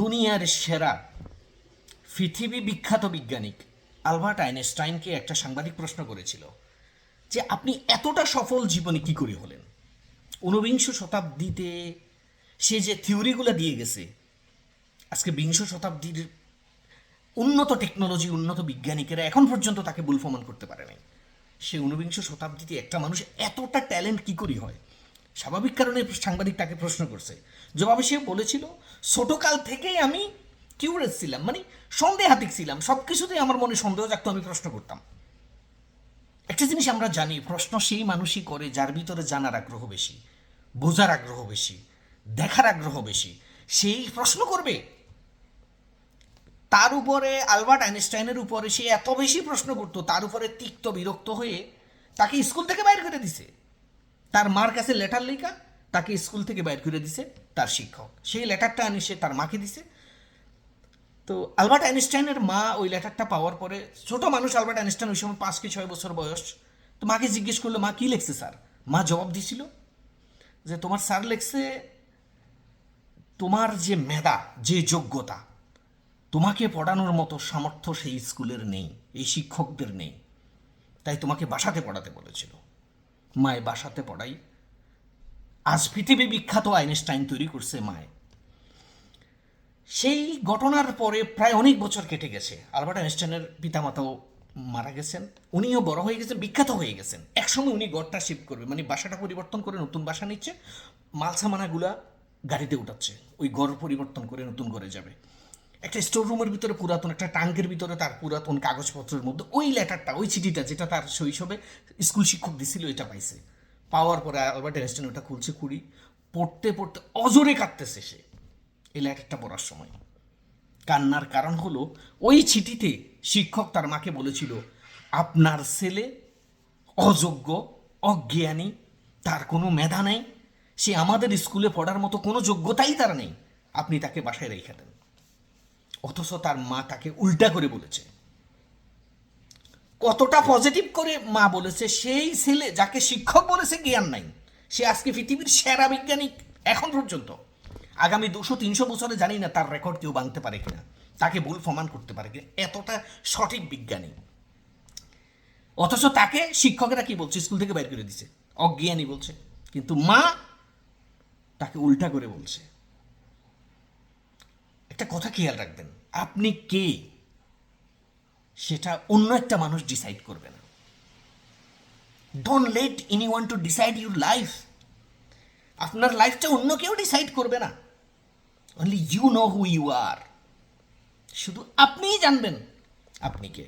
দুনিয়ার সেরা পৃথিবী বিখ্যাত বিজ্ঞানিক আলবার্ট আইনস্টাইনকে একটা সাংবাদিক প্রশ্ন করেছিল যে আপনি এতটা সফল জীবনে কি করে হলেন। ঊনবিংশ শতাব্দীতে সে যে থিওরিগুলো দিয়ে গেছে, আজকে বিংশ শতাব্দীর উন্নত টেকনোলজি উন্নত বিজ্ঞানিকেরা এখন পর্যন্ত তাকে ভুল প্রমাণ করতে পারে নাই। সে ঊনবিংশ শতাব্দীতে একটা মানুষ এতটা ট্যালেন্ট কি করে হয়। স্বাভাবিক কারণে সাংবাদিক তাকে প্রশ্ন করছে, জবাবে সে বলেছিল ছোটকাল থেকেই আমি কিউরিয়াস ছিলাম, মানে সন্দেহাতীত ছিলাম, সব কিছুতেই আমার মনে সন্দেহ জাগতো, আমি প্রশ্ন করতাম। একটা জিনিস আমরা জানি, প্রশ্ন সেই মানুষই করে যার ভিতরে জানার আগ্রহ বেশি, বোঝার আগ্রহ বেশি, দেখার আগ্রহ বেশি, সেই প্রশ্ন করবে। তার উপরে আলবার্ট আইনস্টাইনের উপরে সে এত বেশি প্রশ্ন করতো, তার উপরে তিক্ত বিরক্ত হয়ে তাকে স্কুল থেকে বাইর করে দিছে। তার মার কাছে লেটার লেখা, তাকে স্কুল থেকে বাইর করে দিছে তার শিক্ষক। সেই লেটারটা আনি সে তার মাকে দিছে। তো আলবার্ট আইনস্টাইনের মা ওই লেটারটা পাওয়ার পরে, ছোট মানুষ আলবার্ট আইনস্টাইন ওই সময় 5 কি 6 বছর বয়স, তো মাকে জিজ্ঞেস করলো মা কি লেখছে স্যার। মা জবাব দিছিল যে তোমার স্যার লেখছে তোমার যে মেধা, যে যোগ্যতা, তোমাকে পড়ানোর মতো সামর্থ্য সেই স্কুলের নেই, এই শিক্ষকদের নেই, তাই তোমাকে বাসাতে পড়াতে বলেছিল। মায় বাসাতে পড়াই আজ পৃথিবী বিখ্যাত আইনস্টাইন তৈরি করছে মায়। সেই ঘটনার পরে প্রায় অনেক বছর কেটে গেছে, আলবার্ট আইনস্টাইনের পিতামাতাও মারা গেছেন, উনিও বড় হয়ে গেছেন, বিখ্যাত হয়ে গেছেন। একসময় উনি ঘরটা শিফট করবে, মানে বাসাটা পরিবর্তন করে নতুন বাসা নিচ্ছে, মালসামানাগুলা গাড়িতে উঠাচ্ছে, ওই ঘর পরিবর্তন করে নতুন ঘরে যাবে। একটা স্টোর রুমের ভিতরে পুরাতন একটা ট্যাঙ্কের ভিতরে তার পুরাতন কাগজপত্রের মধ্যে ওই লেটারটা, ওই চিঠিটা যেটা তার শৈশবে স্কুল শিক্ষক দিছিল, এটা পাইছে। পাওয়ার পরে আলবার্ট আইনস্টাইন ওটা খুলছে, পড়তে পড়তে অজরে কাঁদতেছে সে এই লেটারটা পড়ার সময়। কান্নার কারণ হলো ওই চিঠিতে শিক্ষক তার মাকে বলেছিল, আপনার ছেলে অযোগ্য, অজ্ঞানী, তার কোনো মেধা নেই, সে আমাদের স্কুলে পড়ার মতো কোনো যোগ্যতাই তার নেই, আপনি তাকে বাসায় রেখে দেন। অথচ তার মা তাকে উল্টা করে বলেছে। কতটা পজিটিভ করে মা বলেছে, সেই ছেলে যাকে শিক্ষক বলেছে জ্ঞান নাই, সে আজকে পৃথিবীর সেরা বিজ্ঞানী এখন পর্যন্ত। আগামী 200-300 বছরে জানি না তার রেকর্ড কেউ ভাঙতে পারে কিনা, তাকে ভুল প্রমাণ করতে পারে কিনা, এতটা সঠিক বিজ্ঞানী। অথচ তাকে শিক্ষকেরা কি বলছে, স্কুল থেকে বাইর করে দিছে, অজ্ঞানী বলছে। কিন্তু মা তাকে উল্টা করে বলছে। একটা কথা খেয়াল রাখবেন, আপনি কে সেটা অন্য একটা মানুষ ডিসাইড করবে না। Don't let anyone to decide your life. আপনার লাইফটা অন্য কেউ ডিসাইড করবে না। Only you know who you are. শুধু আপনিই জানবেন আপনি কে।